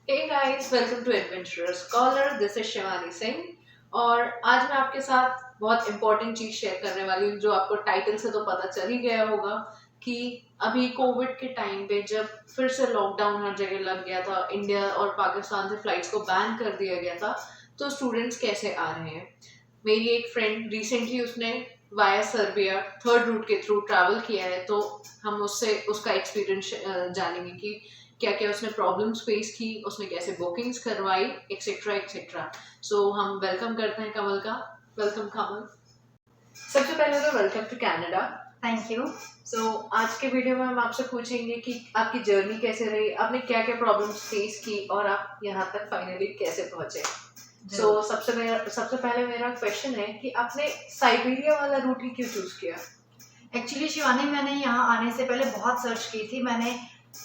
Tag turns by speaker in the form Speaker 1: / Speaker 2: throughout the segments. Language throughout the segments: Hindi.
Speaker 1: Hey guys, welcome to Adventurous Scholar. This is Shivani Singh और आज मैं आपके साथ बहुत इंपॉर्टेंट चीज शेयर करने वाली हूँ, जो आपको टाइटल से तो पता चल ही गया होगा कि अभी कोविड के टाइम पे जब फिर से लॉकडाउन हर जगह लग गया था, इंडिया और पाकिस्तान से फ्लाइट्स को बैन कर दिया गया था, तो स्टूडेंट्स कैसे आ रहे हैं। मेरी एक फ्रेंड रिसेंटली उसने वाया सर्बिया थर्ड रूट के थ्रू ट्रैवल किया है, तो हम उससे उसका एक्सपीरियंस जानेंगे कि क्या क्या उसने प्रॉब्लम्स फेस की, उसने कैसे बुकिंग्स करवाई, एक्सेट्रा एक्सेट्रा। सो हम वेलकम करते हैं कमल का। वेलकम कमल। सबसे पहले तो welcome to Canada.
Speaker 2: Thank you.
Speaker 1: So आज के वीडियो में हम आपसे पूछेंगे कि आपकी जर्नी कैसे रही, आपने क्या क्या प्रॉब्लम्स फेस की और आप यहाँ तक फाइनली कैसे पहुंचे। सबसे पहले मेरा क्वेश्चन है कि आपने साइबेरिया वाला रूट ही क्यों चूज किया।
Speaker 2: एक्चुअली शिवानी, मैंने यहाँ आने से पहले बहुत सर्च की थी। मैंने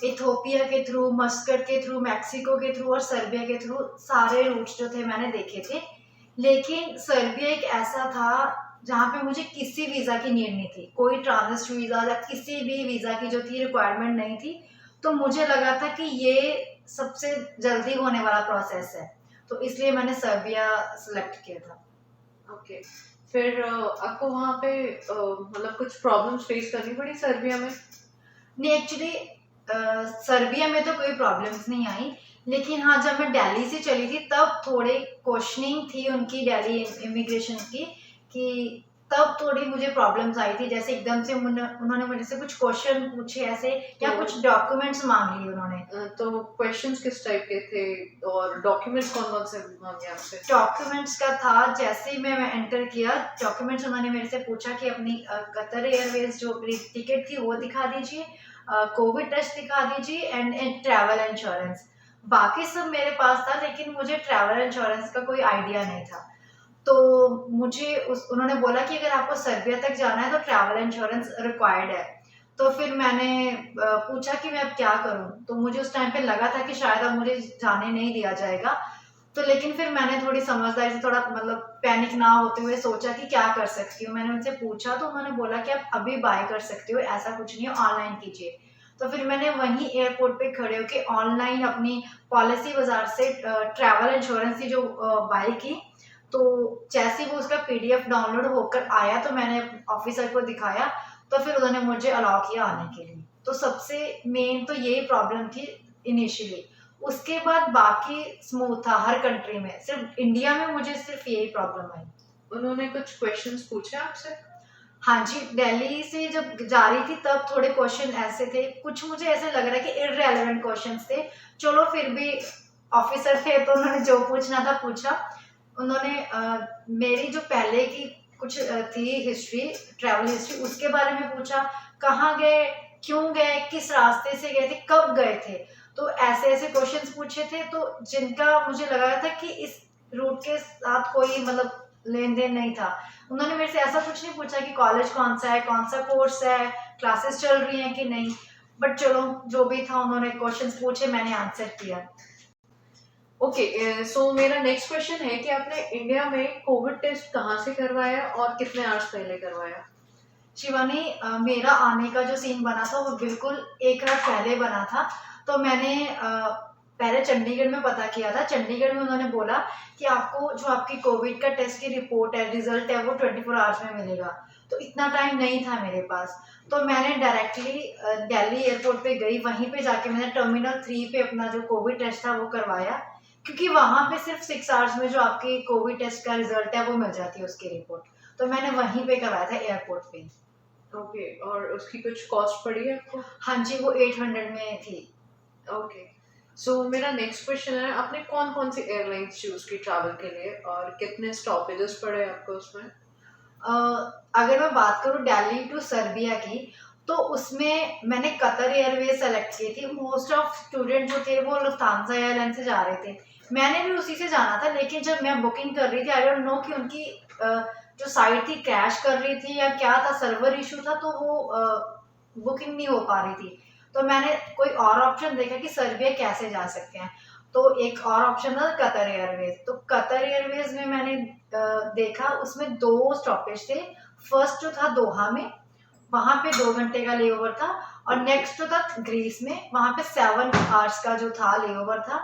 Speaker 2: इथोपिया के थ्रू, मस्कट के थ्रू, मैक्सिको के थ्रू और सर्बिया के थ्रू सारे रूट्स जो थे मैंने देखे थे, लेकिन सर्बिया एक ऐसा था जहाँ पे मुझे किसी वीज़ा की नीड नहीं थी, कोई ट्रांजिट वीज़ा या किसी भी वीज़ा की जो थी रिक्वायरमेंट नहीं थी। तो मुझे लगा था कि ये सबसे जल्दी होने वाला प्रोसेस है, तो इसलिए मैंने सर्बिया सेलेक्ट किया था।
Speaker 1: ओके फिर आपको वहाँ पे मतलब कुछ प्रॉब्लम्स फेस करनी पड़ी सर्बिया में।
Speaker 2: नहीं, एक्चुअली सर्बिया में तो कोई प्रॉब्लम्स नहीं आई, लेकिन हाँ, जब मैं दिल्ली से चली थी तब थोड़े क्वेश्चनिंग थी उनकी दिल्ली इमिग्रेशन की, कि तब थोड़ी मुझे प्रॉब्लम्स आई थी। जैसे एकदम से उन्होंने मुझे से कुछ क्वेश्चन पूछे ऐसे, या कुछ डॉक्यूमेंट्स मांग लिए उन्होंने।
Speaker 1: तो क्वेश्चंस किस टाइप के थे और डॉक्यूमेंट्स कौन कौन से मांगे आपसे।
Speaker 2: डॉक्यूमेंट्स का था, जैसे ही मैं एंटर किया डॉक्यूमेंट्स, उन्होंने मेरे से पूछा कि अपनी कतर एयरवेज जो टिकट थी वो दिखा दीजिए, कोविड टेस्ट दिखा दीजिए एंड ट्रैवल इंश्योरेंस। बाकी सब मेरे पास था, लेकिन मुझे ट्रैवल इंश्योरेंस का कोई आइडिया नहीं था। तो मुझे उन्होंने बोला कि अगर आपको सर्बिया तक जाना है तो ट्रैवल इंश्योरेंस रिक्वायर्ड है। तो फिर मैंने पूछा कि मैं अब क्या करूं। तो मुझे उस टाइम पे लगा था कि शायद अब मुझे जाने नहीं दिया जाएगा। तो लेकिन फिर मैंने थोड़ी समझदारी से, थोड़ा मतलब पैनिक ना होते हुए सोचा कि क्या कर सकती हूँ। मैंने उनसे पूछा तो उन्होंने बोला कि आप अभी बाय कर सकते हो, ऐसा कुछ नहीं है, ऑनलाइन कीजिए। तो फिर मैंने वहीं एयरपोर्ट पे खड़े होकर ऑनलाइन अपनी पॉलिसी बाजार से ट्रैवल इंश्योरेंस की जो बाय की। तो जैसे ही वो उसका पीडीएफ डाउनलोड होकर आया तो मैंने ऑफिसर को दिखाया, तो फिर उन्होंने मुझे अलाउ किया आने के लिए। तो सबसे मेन तो यही प्रॉब्लम थी इनिशियली। उसके बाद बाकी स्मूथ था हर कंट्री में, सिर्फ इंडिया में मुझे सिर्फ यही प्रॉब्लम आई।
Speaker 1: उन्होंने कुछ क्वेश्चंस पूछे आपसे।
Speaker 2: हाँ जी, दिल्ली से जब जा रही थी तब थोड़े क्वेश्चन ऐसे थे, कुछ मुझे ऐसे लग रहा है कि इररेलेवेंट क्वेश्चंस थे। चलो फिर भी ऑफिसर थे तो उन्होंने जो पूछना था पूछा। उन्होंने मेरी जो पहले की कुछ थी हिस्ट्री, ट्रैवल हिस्ट्री, उसके बारे में पूछा। कहाँ गए, क्यों गए, किस रास्ते से गए थे, कब गए थे। तो ऐसे ऐसे क्वेश्चंस पूछे थे, तो जिनका मुझे लगा था कि इस रूट के साथ कोई मतलब लेन देन नहीं था। उन्होंने मेरे से ऐसा कुछ नहीं पूछा कि कॉलेज कौन सा है, कौन सा कोर्स है, क्लासेस चल रही हैं कि नहीं। बट चलो, जो भी था उन्होंने क्वेश्चंस पूछे, मैंने आंसर किया।
Speaker 1: ओके सो मेरा नेक्स्ट क्वेश्चन है कि आपने इंडिया में कोविड टेस्ट कहाँ से करवाया और कितने आवर्स पहले करवाया।
Speaker 2: शिवानी, मेरा आने का जो सीन बना था वो बिल्कुल एक रात पहले बना था। तो मैंने पहले चंडीगढ़ में पता किया था। चंडीगढ़ में उन्होंने बोला कि आपको जो आपकी कोविड का टेस्ट की रिपोर्ट है, रिजल्ट है, वो 24 आवर्स में मिलेगा। तो इतना टाइम नहीं था मेरे पास। तो मैंने डायरेक्टली दिल्ली एयरपोर्ट पे गई, वहीं पे जाके मैंने टर्मिनल 3 पे अपना जो कोविड टेस्ट था वो करवाया, क्योंकि वहां पे सिर्फ 6 आवर्स में जो आपकी कोविड टेस्ट का रिजल्ट है वो मिल जाती है, उसकी रिपोर्ट। तो मैंने वहीं पे करवाया था, एयरपोर्ट पे।
Speaker 1: ओके और उसकी कुछ कॉस्ट पड़ी है आपको।
Speaker 2: हाँ जी, वो 800 में थी।
Speaker 1: ओके सो मेरा नेक्स्ट क्वेश्चन है, आपने कौन कौन सी एयरलाइंस चूज की ट्रैवल के लिए और कितने स्टॉपेजेस पड़े आपको उसमें।
Speaker 2: अगर मैं बात करूँ दिल्ली टू सर्बिया की, तो उसमें मैंने कतर एयरवेज सेलेक्ट की थी। मोस्ट ऑफ स्टूडेंट जो थे वो लुफ्तांसा एयरलाइन से जा रहे थे, मैंने भी उसी से जाना था। लेकिन जब मैं बुकिंग कर रही थी, आई डोंट नो कि उनकी जो साइट थी क्रैश कर रही थी या क्या था, सर्वर इशू था, तो वो बुकिंग नहीं हो पा रही थी। तो मैंने कोई और ऑप्शन देखा कि सर्बिया कैसे जा सकते हैं। तो एक और ऑप्शन था कतर एयरवेज। तो कतर एयरवेज में मैंने देखा, उसमें 2 स्टॉपेज थे। फर्स्ट जो था दोहा में, वहां पे 2 घंटे का लेओवर था। और नेक्स्ट जो था ग्रीस में, वहां पे 7 आवर्स का जो था लेओवर था।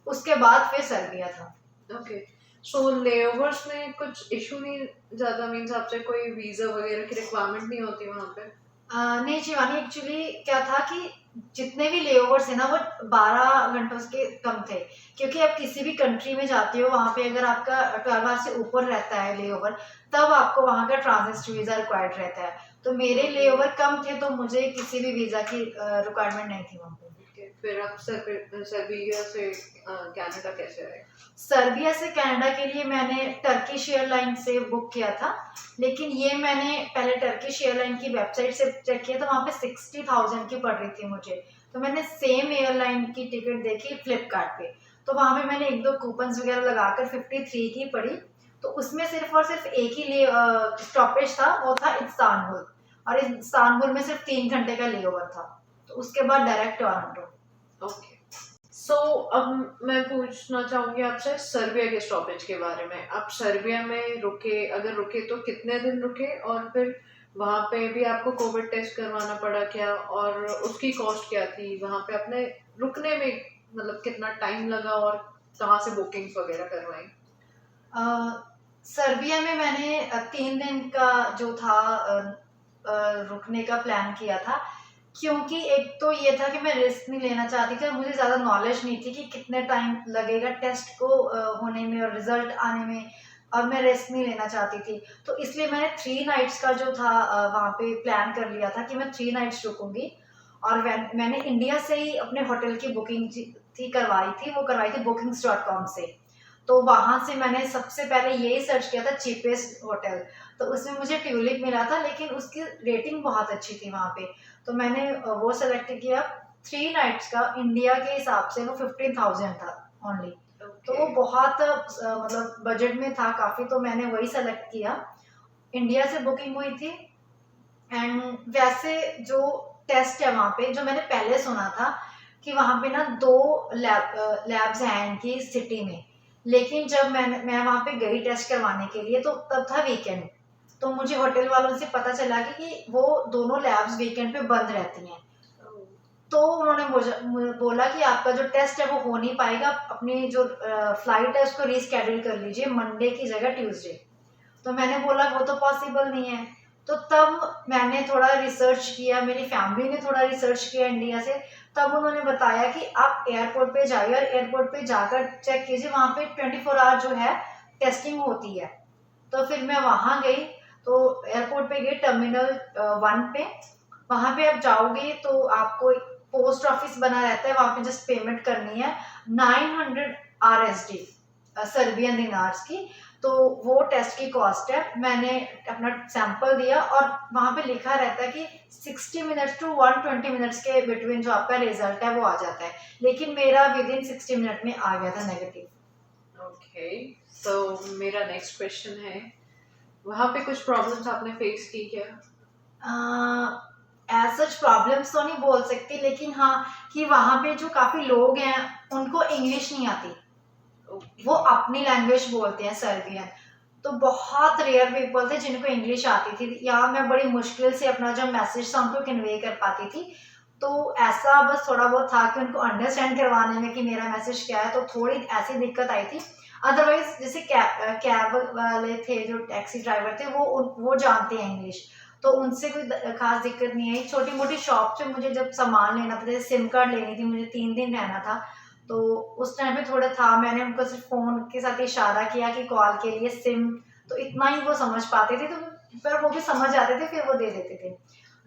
Speaker 2: उसके बाद फिर सर्बिया था।
Speaker 1: ओके, सो लेओवर्स में कुछ इशू नहीं ज़्यादा, मीन्स आपसे कोई वीज़ा वगैरह की रिक्वायरमेंट नहीं होती वहाँ पे?
Speaker 2: नहीं शिवानी, एक्चुअली क्या था कि जितने भी लेओवर्स है ना वो 12 घंटों के कम थे, क्योंकि आप किसी भी कंट्री में जाते हो वहाँ पे अगर आपका 12 आवर से ऊपर रहता है लेओवर, तब आपको वहाँ का ट्रांजिट वीजा रिक्वायर्ड रहता है। तो मेरे लेओवर कम थे तो मुझे किसी भी वीजा की रिक्वायरमेंट नहीं थी वहाँ पे।
Speaker 1: ओके, फिर आप सर्बिया से कनाडा कैसे आए?
Speaker 2: सर्बिया से कनाडा के लिए मैंने टर्किश एयरलाइन से बुक किया था, लेकिन ये मैंने पहले टर्किश एयरलाइन की वेबसाइट से चेक किया था, वहाँ पे 60,000 की पड़ रही थी मुझे। तो मैंने सेम एयरलाइन की टिकट देखी फ्लिपकार्ट पे, तो वहाँ पे मैंने एक दो कूपन्स वगैरह लगाकर 53 की पड़ी। तो उसमें सिर्फ और सिर्फ एक ही स्टॉपेज था, वो था इस्तांबुल, और इस्तांबुल में सिर्फ 3 घंटे का लेओवर था, तो उसके बाद डायरेक्ट टोरंटो।
Speaker 1: ओके, सो अब मैं पूछना चाहूंगी आपसे सर्बिया के स्टॉपेज के बारे में। आप सर्बिया में रुके, अगर रुके तो कितने दिन रुके, और फिर वहाँ पे भी आपको कोविड टेस्ट करवाना पड़ा क्या, और उसकी कॉस्ट क्या थी? वहाँ पे अपने रुकने में मतलब कितना टाइम लगा, और कहाँ से बुकिंग्स वगैरह करवाई?
Speaker 2: सर्बिया में मैंने 3 दिन का जो था रुकने का प्लान किया था, क्योंकि एक तो ये था कि मैं रिस्क नहीं लेना चाहती थी, मुझे ज़्यादा नॉलेज नहीं थी कि कितने टाइम लगेगा टेस्ट को होने में और रिजल्ट आने में, और मैं रिस्क नहीं लेना चाहती थी। तो इसलिए मैंने 3 नाइट्स का जो था वहाँ पे प्लान कर लिया था कि मैं 3 नाइट्स रुकूंगी। और मैंने इंडिया से ही अपने होटल की बुकिंग थी करवाई थी, वो करवाई थी bookings.com से। तो वहाँ से मैंने सबसे पहले यही सर्च किया था चीपेस्ट होटल, तो उसमें मुझे ट्यूलिप मिला था, लेकिन उसकी रेटिंग बहुत अच्छी थी वहाँ पे। तो मैंने वो सेलेक्ट किया। 3 नाइट्स का इंडिया के हिसाब से वो 15,000 था ओनली। तो वो बहुत मतलब बजट में था काफ़ी, तो मैंने वही सेलेक्ट किया। इंडिया से बुकिंग हुई थी। एंड वैसे जो टेस्ट है वहाँ पे, जो मैंने पहले सुना था कि वहाँ पे ना 2 लैब्स हैं इनकी सिटी में, लेकिन जब मैं वहाँ पे गई टेस्ट करवाने के लिए, तो तब था वीकेंड। तो मुझे होटल वालों से पता चला कि वो दोनों लैब्स वीकेंड पे बंद रहती हैं। तो उन्होंने बोला कि आपका जो टेस्ट है वो हो नहीं पाएगा, अपनी जो फ्लाइट है उसको रीस्केड्यूल कर लीजिए मंडे की जगह ट्यूसडे। तो मैंने बोला वो तो पॉसिबल नहीं है। तो तब मैंने थोड़ा रिसर्च किया, मेरी फैमिली ने थोड़ा रिसर्च किया इंडिया से। तब उन्होंने बताया कि आप एयरपोर्ट पे जाइए और एयरपोर्ट पे जाकर चेक कीजिए, वहाँ पे 24 आवर जो है टेस्टिंग होती है। तो फिर मैं वहाँ गई, तो एयरपोर्ट पे गई टर्मिनल 1 पे। वहाँ पे आप जाओगे तो आपको पोस्ट ऑफिस बना रहता है, वहाँ पे जस्ट पेमेंट करनी है 900 RSD सर्बियन दिनार्स की। तो वो टेस्ट की कॉस्ट है। मैंने अपना सैंपल दिया और वहाँ पे लिखा रहता है कि 60 मिनट्स टू 120 मिनट्स के बिटवीन जो आपका रिजल्ट है वो आ जाता है, लेकिन मेरा विद इन 60 मिनट में आ गया था नेगेटिव।
Speaker 1: ओके, तो मेरा नेक्स्ट क्वेश्चन है, वहाँ पे कुछ प्रॉब्लम्स आपने फेस की क्या?
Speaker 2: एज सच प्रॉब्लम्स तो नहीं बोल सकती, लेकिन हाँ कि वहाँ पे जो काफ़ी लोग हैं उनको इंग्लिश नहीं आती, वो अपनी लैंग्वेज बोलते हैं सर्बियन। तो बहुत रेयर पीपल थे जिनको इंग्लिश आती थी, या मैं बड़ी मुश्किल से अपना जो मैसेज था उनको कन्वे कर पाती थी। तो ऐसा बस थोड़ा बहुत था कि उनको अंडरस्टैंड करवाने में कि मेरा मैसेज क्या है, तो थोड़ी ऐसी दिक्कत आई थी। अदरवाइज जैसे कैब वाले थे, जो टैक्सी ड्राइवर थे, वो जानते हैं इंग्लिश, तो उनसे कोई खास दिक्कत नहीं आई। छोटी मोटी शॉप से मुझे जब सामान लेना था, जैसे सिम कार्ड लेनी थी, मुझे 3 दिन रहना था, तो उस टाइम पे थोड़ा था, मैंने उनको सिर्फ फ़ोन के साथ इशारा किया कि कॉल के लिए सिम, तो इतना ही वो समझ पाते थे। तो पर वो भी समझ जाते थे, फिर वो दे देते थे।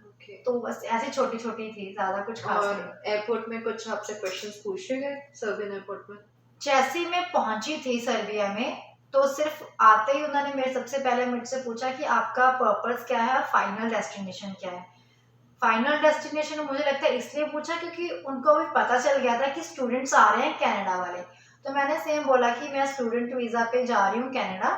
Speaker 1: ओके,
Speaker 2: तो बस ऐसी छोटी छोटी थी, ज़्यादा कुछ खास नहीं।
Speaker 1: और एयरपोर्ट में कुछ आपसे क्वेश्चंस पूछे गए सर्बियन एयरपोर्ट में?
Speaker 2: जैसे मैं पहुंची थी सर्बिया में, तो सिर्फ आते ही उन्होंने मेरे सबसे पहले मुझसे पूछा कि आपका पर्पस क्या है और फाइनल डेस्टिनेशन क्या है। फाइनल डेस्टिनेशन मुझे लगता है इसलिए पूछा क्योंकि उनको भी पता चल गया था कि स्टूडेंट्स आ रहे हैं कनाडा वाले। तो मैंने सेम बोला कि मैं स्टूडेंट वीज़ा पे जा रही हूँ कनाडा,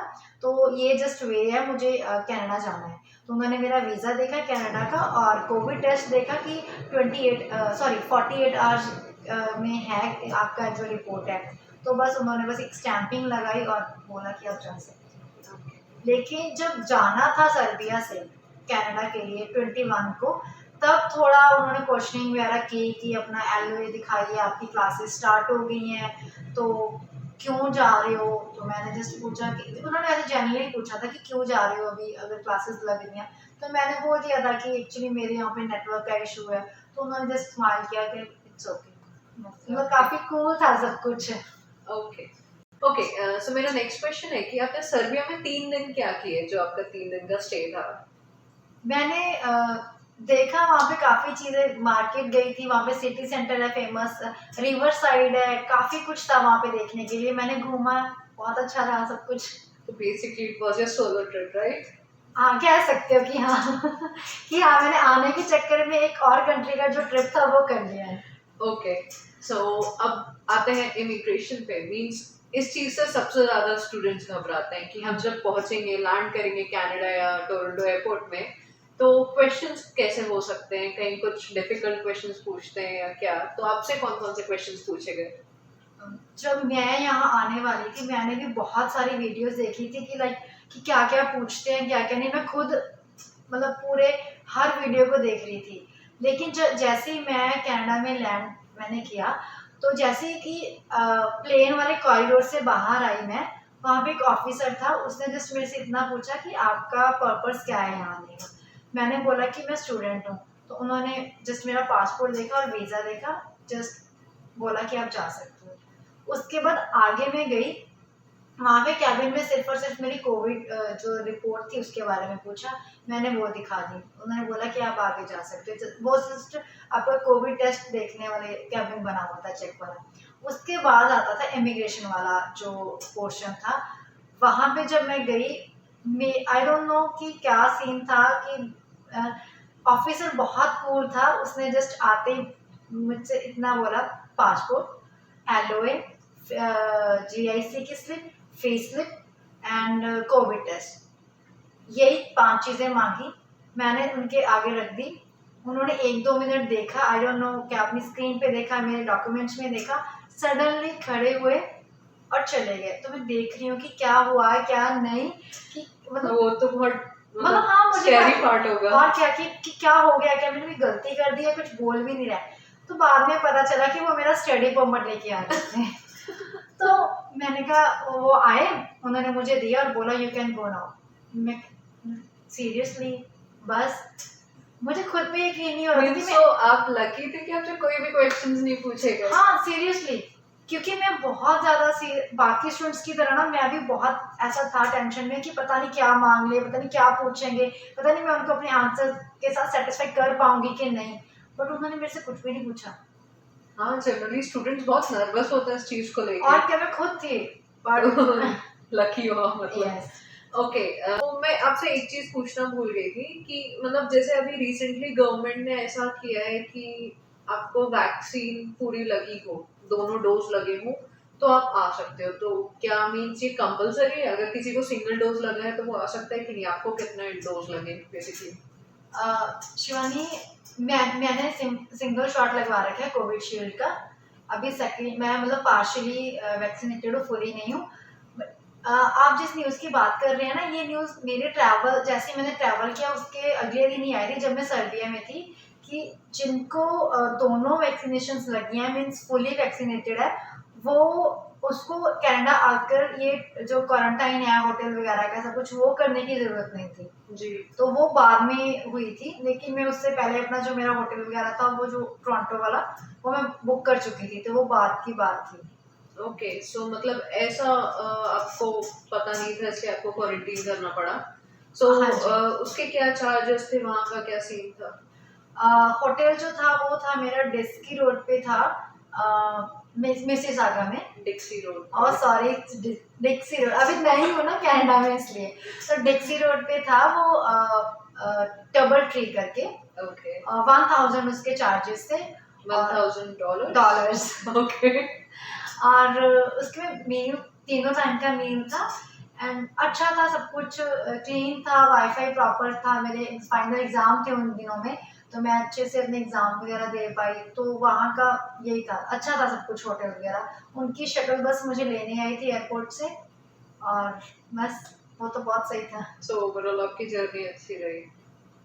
Speaker 2: तो ये जस्ट वे है, मुझे कनाडा जाना है। तो उन्होंने मेरा वीज़ा देखा कनाडा का और कोविड टेस्ट देखा कि 48 आवर्स में है आपका जो रिपोर्ट है। तो बस उन्होंने बस एक स्टैंपिंग लगाई और बोला कि आप जा सकते हैं। लेकिन जब जाना था सर्बिया से कनाडा के लिए 21 को, तब थोड़ा उन्होंने क्वेश्चनिंग वगैरह की कि अपना एलओए दिखाइए, आपकी क्लासेस स्टार्ट हो गई हैं तो क्यों जा रहे हो। तो मैंने जस्ट पूछा कि उन्होंने ऐसे जनरली पूछा था कि क्यों जा रहे हो अभी अगर क्लासेस लग रही हैं। तो मैंने बोल दिया था कि एक्चुअली मेरे यहाँ पे नेटवर्क का इशू है। तो उन्होंने जस्ट स्माइल किया कि इट्स ओके। मतलब काफ़ी कूल था सब कुछ।
Speaker 1: Okay okay. सो मेरा नेक्स्ट क्वेश्चन है कि आपने सर्बिया में 3 दिन क्या किए, जो आपका 3 दिन का स्टे था?
Speaker 2: मैंने देखा वहाँ पे काफ़ी चीज़ें, मार्केट गई थी, वहाँ पे सिटी सेंटर है फेमस, रिवर साइड है, काफ़ी कुछ था वहाँ पे देखने के लिए। मैंने घूमा, बहुत अच्छा रहा सब कुछ।
Speaker 1: तो basically it was your solo trip, right?
Speaker 2: हाँ, कह सकते हो कि हाँ कि हाँ, मैंने आने के चक्कर में एक और कंट्री का जो ट्रिप था वो कर लिया है।
Speaker 1: ओके। सो अब आते हैं इमिग्रेशन पे। मींस इस चीज से सबसे ज्यादा स्टूडेंट्स घबराते हैं कि हम जब पहुंचेंगे, लैंड करेंगे कनाडा या टोरंटो एयरपोर्ट में, तो क्वेश्चंस कैसे हो सकते हैं, कहीं कुछ डिफिकल्ट क्वेश्चंस पूछते हैं या क्या? तो आपसे कौन कौन से क्वेश्चंस पूछे गए?
Speaker 2: जब मैं यहाँ आने वाली थी मैंने भी बहुत सारी वीडियोस देखी थी कि लाइक कि क्या क्या पूछते हैं क्या क्या नहीं। मैं खुद मतलब पूरे हर वीडियो को देख रही थी। लेकिन जैसे ही मैं कनाडा में लैंड मैंने किया, तो जैसे ही कि प्लेन वाले कॉरिडोर से बाहर आई मैं, वहाँ पे एक ऑफिसर था, उसने जस्ट मेरे से इतना पूछा कि आपका पर्पस क्या है यहाँ आने का। मैंने बोला कि मैं स्टूडेंट हूँ। तो उन्होंने जस्ट मेरा पासपोर्ट देखा और वीज़ा देखा, जस्ट बोला कि आप जा सकते हो। उसके बाद आगे मैं गई, वहाँ पे कैबिन में सिर्फ और सिर्फ मेरी कोविड जो रिपोर्ट थी उसके बारे में पूछा। मैंने वो दिखा दी, उन्होंने बोला कि आप आगे जा सकते हो। वो जस्ट आपका कोविड टेस्ट देखने वाले कैबिन बना हुआ था, चेक वाला। उसके बाद आता था इमिग्रेशन वाला जो पोर्शन था। वहाँ पे जब मैं गई, आई डोंट नो कि क्या सीन था कि ऑफिसर बहुत कूल था। उसने जस्ट आते ही मुझसे इतना बोला, पासपोर्ट, एलओए, जीआईसी की slip, face slip and Covid test, यही 5 चीज़ें मांगी। मैंने उनके आगे रख दी। उन्होंने 1-2 मिनट देखा, आई डोंट नो क्या अपनी स्क्रीन पे देखा, मेरे डॉक्यूमेंट्स में देखा, सडनली खड़े हुए और चले गए। तो मैं देख रही हूँ कि क्या हुआ है क्या नहीं, कि मतलब
Speaker 1: वो तो बहुत
Speaker 2: मतलब हाँ मुझे
Speaker 1: स्कैरी पार्ट होगा।
Speaker 2: और क्या कि क्या हो गया, क्या मैंने कोई गलती कर दी है, कुछ बोल भी नहीं रहा है। तो बाद में पता चला कि वो मेरा स्टडी परमिट लेके आ रहे थे तो मैंने कहा, वो आए, उन्होंने मुझे दिया और बोला यू कैन गो नाउ। मैं सीरियसली, बस मुझे खुद पे यकीन नहीं हो रहा था कि
Speaker 1: तो आप लकी थे कि आपसे कोई भी क्वेश्चंस नहीं पूछे गए।
Speaker 2: हाँ सीरियसली, क्योंकि मैं बहुत ज़्यादा बाकी स्टूडेंट्स की तरह ना मैं भी बहुत ऐसा था टेंशन में कि पता नहीं क्या मांग ले, पता नहीं क्या पूछेंगे, पता नहीं मैं उनको अपने आंसर के साथ सेटिस्फाई कर पाऊंगी कि नहीं। बट उन्होंने मेरे से कुछ भी नहीं पूछा।
Speaker 1: हाँ, जनरली स्टूडेंट्स बहुत नर्वस होते हैं इस चीज को लेकर।
Speaker 2: और क्या, मैं खुद थी बट
Speaker 1: लकी हो मतलब।
Speaker 2: यस।
Speaker 1: ओके। तो मैं आपसे एक चीज पूछना भूल गई थी कि मतलब जैसे अभी रिसेंटली गवर्नमेंट ने ऐसा किया है कि आपको वैक्सीन पूरी लगी हो, दोनों डोज लगे हो, तो आप आ सकते हो। तो क्या मीन्स ये कंपलसरी है? अगर किसी को सिंगल डोज लगा है तो वो आ सकता है कि नहीं? आपको कितने डोज लगे बेसिकली?
Speaker 2: शिवानी, मैंने सिंगल शॉट लगवा रखा है कोविशील्ड का। अभी सेकंड मैं मतलब पार्शियली वैक्सीनेटेड हूँ, फुली नहीं हूँ। आप जिस न्यूज़ की बात कर रहे हैं ना, ये न्यूज़ मेरे ट्रैवल, जैसे मैंने ट्रैवल किया उसके अगले दिन ही आई थी जब मैं सर्बिया में थी, कि जिनको दोनों वैक्सीनेशन लगी हैं, मीन्स फुली वैक्सीनेटेड है, वो उसको कनाडा आकर ये जो क्वारंटाइन है होटल वगैरह का सब कुछ वो करने की ज़रूरत नहीं थी
Speaker 1: जी।
Speaker 2: तो वो बाद में हुई थी। लेकिन मैं उससे पहले अपना जो मेरा होटल वगैरह था वो जो टोरंटो वाला, वो मैं बुक कर चुकी थी, तो वो बाद की बात थी।
Speaker 1: ओके। सो मतलब ऐसा आपको पता नहीं था, इसलिए आपको क्वारंटीन करना पड़ा। सो
Speaker 2: हाँ जी।
Speaker 1: उसके क्या चार्जेस थे, वहाँ का क्या सीन था?
Speaker 2: होटल जो था वो था मेरा डिस्की रोड पे था, मिसिसागा में।
Speaker 1: डिक्सी रोड।
Speaker 2: और सॉरी, डिक्सी रोड, अभी नहीं हूँ ना कनाडा में इसलिए। तो डिक्सी रोड पे था वो, डबल ट्री करके।
Speaker 1: ओके।
Speaker 2: 1000 उसके चार्जेस थे।
Speaker 1: $1000?
Speaker 2: Dollars
Speaker 1: okay.
Speaker 2: और उसके मील, तीनों टाइम का मील था एंड अच्छा था सब कुछ, क्लीन था, वाईफाई प्रॉपर था। मेरे फाइनल एग्जाम थे उन दिनों में, तो मैं अच्छे से अपने एग्जाम वगैरह दे पाई। तो वहाँ का यही था, अच्छा था सब कुछ, होटल वगैरह। उनकी शटल बस मुझे लेने आई थी एयरपोर्ट से, और बस वो तो बहुत सही था।
Speaker 1: सो ओवरऑल आपकी जर्नी अच्छी रही?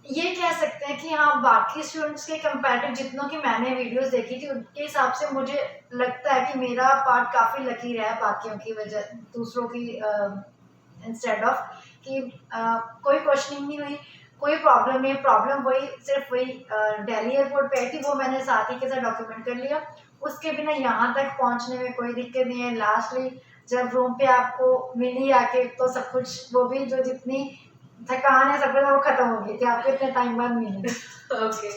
Speaker 2: ये कह सकते हैं कि हाँ, बाकी स्टूडेंट्स के कंपैरेटिव जितनों की मैंने वीडियोस देखी थी उनके हिसाब से मुझे लगता है कि मेरा पार्ट काफ़ी लकी रहा है बाकियों की वजह, दूसरों की इंस्टेड ऑफ कि कोई क्वेश्चनिंग नहीं हुई, कोई प्रॉब्लम नहीं। प्रॉब्लम वही सिर्फ वही दिल्ली एयरपोर्ट पे आई थी, वो मैंने साथी के साथ डॉक्यूमेंट कर लिया। उसके बिना यहाँ तक पहुँचने में कोई दिक्कत नहीं है। लास्टली जब रूम पे आपको मिली आके तो सब कुछ, वो भी जो जितनी थकान है सब कुछ वो खत्म हो गई थी, आपको इतने टाइम बाद मिली।
Speaker 1: ओके,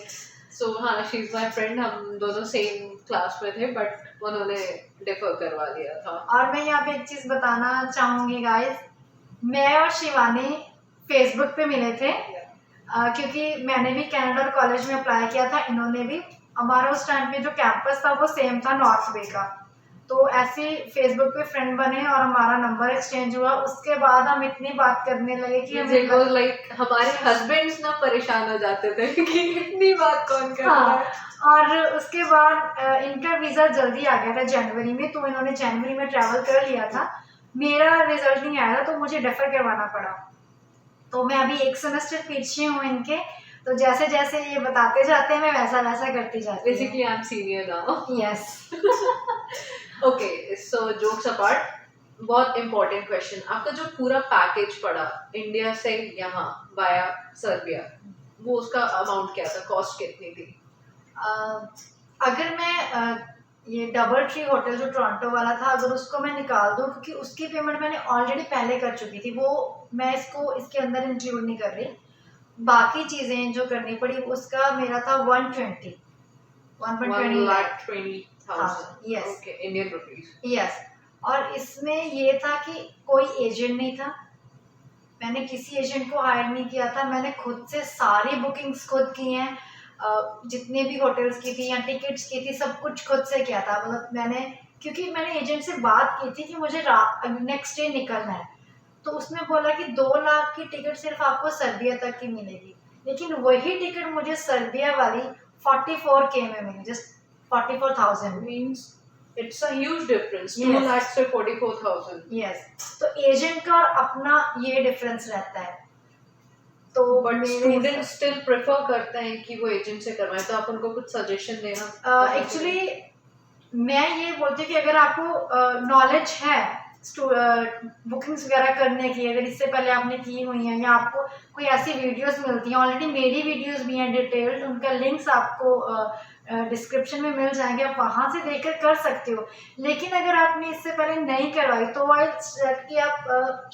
Speaker 1: सो हाँ, शी इज माय फ्रेंड, हम दोनों सेम क्लास में थे बट उन्होंने डिफर करवा दिया था।
Speaker 2: और मैं यहाँ पे एक चीज बताना चाहूंगी गाइस, मैं और शिवानी फेसबुक पे मिले थे क्योंकि मैंने भी कनाडा कॉलेज में अप्लाई किया था, इन्होंने भी। हमारा उस टाइम पे जो कैंपस था वो सेम था, नॉर्थ वे का। तो ऐसे ही फेसबुक पे फ्रेंड बने और हमारा नंबर एक्सचेंज हुआ। उसके बाद हम इतनी बात करने लगे कि हमें
Speaker 1: लाइक हमारे हस्बैंड्स ना परेशान हो जाते थे कि इतनी बात कौन कर रहा है।
Speaker 2: और उसके बाद इनका वीज़ा जल्दी आ गया था जनवरी में, तो इन्होंने जनवरी में ट्रैवल कर लिया था। मेरा रिजल्ट नहीं आया था तो मुझे डेफर करवाना पड़ा। तो मैं अभी एक सेमेस्टर पीछे हूँ इनके, तो जैसे जैसे ये बताते जाते हैं मैं वैसा वैसा करती जाती हूँ।
Speaker 1: Basically I am senior now.
Speaker 2: Yes.
Speaker 1: Okay, so jokes apart, बहुत इंपॉर्टेंट क्वेश्चन, आपका जो पूरा पैकेज पड़ा इंडिया से यहाँ वाया सर्बिया, वो उसका अमाउंट क्या था, कॉस्ट कितनी थी?
Speaker 2: अगर मैं ये डबल ट्री होटल जो टोरंटो वाला था, अगर उसको मैं निकाल दूं, क्योंकि उसकी पेमेंट मैंने ऑलरेडी पहले कर चुकी थी, वो मैं इसके अंदर इंक्लूड नहीं कर रही। बाकी चीज़ें जो करनी पड़ी उसका मेरा था 120 1,20,000। Yes,
Speaker 1: Indian rupees.
Speaker 2: यस। और इसमें ये था कि कोई एजेंट नहीं था, मैंने किसी एजेंट को हायर नहीं किया था, मैंने खुद से सारी बुकिंग्स खुद की हैं, जितने भी होटल्स की थी या टिकट्स की थी सब कुछ खुद से किया था। मतलब मैंने, क्योंकि मैंने एजेंट से बात की थी कि मुझे नेक्स्ट डे निकलना है, तो उसने बोला कि 2 लाख की टिकट सिर्फ आपको सर्बिया तक की मिलेगी, लेकिन वही टिकट मुझे सर्बिया वाली 44K में मिली, just 44,000।
Speaker 1: Means it's a huge difference, 2
Speaker 2: Yes.
Speaker 1: Lakh से 44,000।
Speaker 2: यस। तो एजेंट का और अपना ये डिफरेंस रहता है। तो
Speaker 1: बट स्टूडेंट्स स्टिल प्रेफर करते हैं कि वो एजेंट से करवाएं, तो आप उनको कुछ सजेशन देना।
Speaker 2: एक्चुअली मैं ये बोलती हूँ कि अगर आपको नॉलेज है बुकिंग्स वगैरह करने की, अगर इससे पहले आपने की हुई है या आपको कोई ऐसी वीडियोस मिलती हैं, ऑलरेडी मेरी वीडियोस भी हैं डिटेल्ड, उनका लिंक्स आपको डिस्क्रिप्शन में मिल जाएंगे, आप वहाँ से देखकर कर सकते हो। लेकिन अगर आपने इससे पहले नहीं करवाई तो आई सजेस्ट कि आप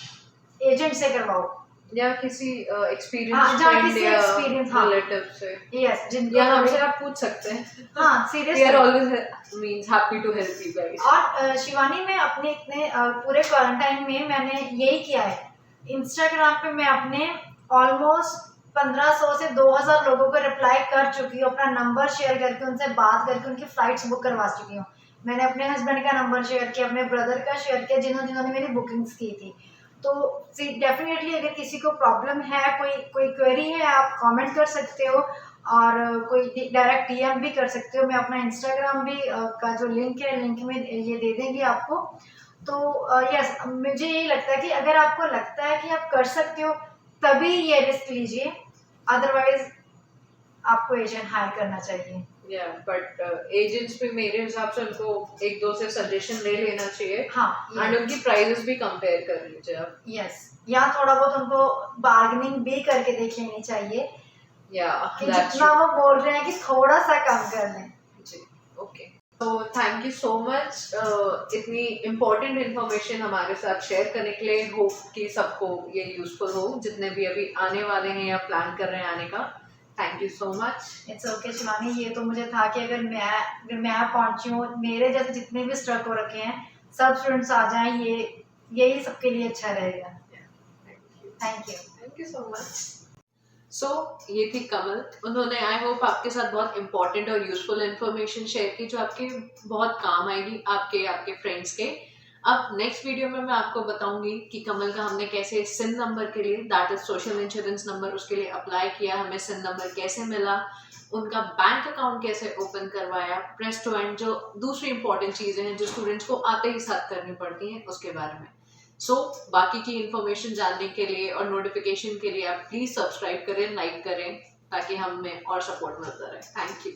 Speaker 2: एजेंट से करवाओ
Speaker 1: या किसी
Speaker 2: हाँ,
Speaker 1: एक्सपीरियंस
Speaker 2: जहाँ
Speaker 1: फ्रेंड
Speaker 2: किसी
Speaker 1: या
Speaker 2: experience, हाँ।
Speaker 1: रिलेटिव से,
Speaker 2: यस, जिनको
Speaker 1: या हमसे
Speaker 2: हमसे
Speaker 1: आप पूछ सकते हैं।
Speaker 2: हाँ
Speaker 1: We are
Speaker 2: seriously.
Speaker 1: always means happy to help you guys.
Speaker 2: और शिवानी, मैं अपने इतने पूरे क्वारंटाइन में मैंने यही किया है, इंस्टाग्राम पे मैं अपने ऑलमोस्ट 1500 से 2000 लोगों को रिप्लाई कर चुकी हूँ, अपना नंबर शेयर करके उनसे बात करके उनकी फ्लाइट्स बुक करवा चुकी हूँ। मैंने अपने हस्बैंड का नंबर शेयर किया, अपने ब्रदर का शेयर किया, जिन्होंने मेरी बुकिंग्स की थी। तो डेफिनेटली अगर किसी को प्रॉब्लम है, कोई क्वेरी है, आप कमेंट कर सकते हो और कोई डायरेक्ट डीएम भी कर सकते हो। मैं अपना इंस्टाग्राम भी का जो लिंक है, लिंक में ये दे देंगे आपको। तो यस, मुझे यही लगता है कि अगर आपको लगता है कि आप कर सकते हो तभी ये रिस्क लीजिए, अदरवाइज आपको एजेंट हायर करना चाहिए।
Speaker 1: या बट एजेंट्स भी मेरे हिसाब से उनको 1-2 से सजेशन ले लेना चाहिए।
Speaker 2: हाँ,
Speaker 1: एंड उनकी प्राइसेस भी कंपेयर कर लीजिए आप।
Speaker 2: यस, या थोड़ा बहुत उनको बार्गेनिंग भी करके देख लेनी चाहिए
Speaker 1: या
Speaker 2: कि जितना वो बोल रहे हैं कि थोड़ा सा कम कर लें।
Speaker 1: जी, ओके। तो थैंक यू सो मच इतनी इम्पोर्टेंट इन्फॉर्मेशन हमारे साथ शेयर करने के लिए। होप कि सबको ये यूजफुल हो, जितने भी अभी आने वाले हैं या प्लान कर रहे हैं आने का। Thank you so much.
Speaker 2: It's okay Shivani, ये तो मुझे था कि अगर मैं पहुंची हूँ, मेरे जैसे जितने भी स्ट्रक हो रखे हैं सब स्टूडेंट्स आ जाएं, यही सबके लिए अच्छा रहेगा।
Speaker 1: Thank you so much. So ये थी कमल, उन्होंने आई होप आपके साथ बहुत इंपॉर्टेंट और यूजफुल इन्फॉर्मेशन शेयर की जो आपके बहुत काम आएगी, आपके फ्रेंड्स के। अब नेक्स्ट वीडियो में मैं आपको बताऊंगी कि कमल का हमने कैसे सिन नंबर के लिए, that is social insurance number, उसके लिए अप्लाई किया, हमें सिन नंबर कैसे मिला, उनका बैंक अकाउंट कैसे ओपन करवाया, प्रेस टू एंड जो दूसरी इंपॉर्टेंट चीज़ें हैं जो स्टूडेंट्स को आते ही साथ करनी पड़ती हैं उसके बारे में। सो बाकी की इंफॉर्मेशन जानने के लिए और नोटिफिकेशन के लिए आप प्लीज सब्सक्राइब करें, लाइक करें, ताकि हमें और सपोर्ट मिलता रहे। Thank you.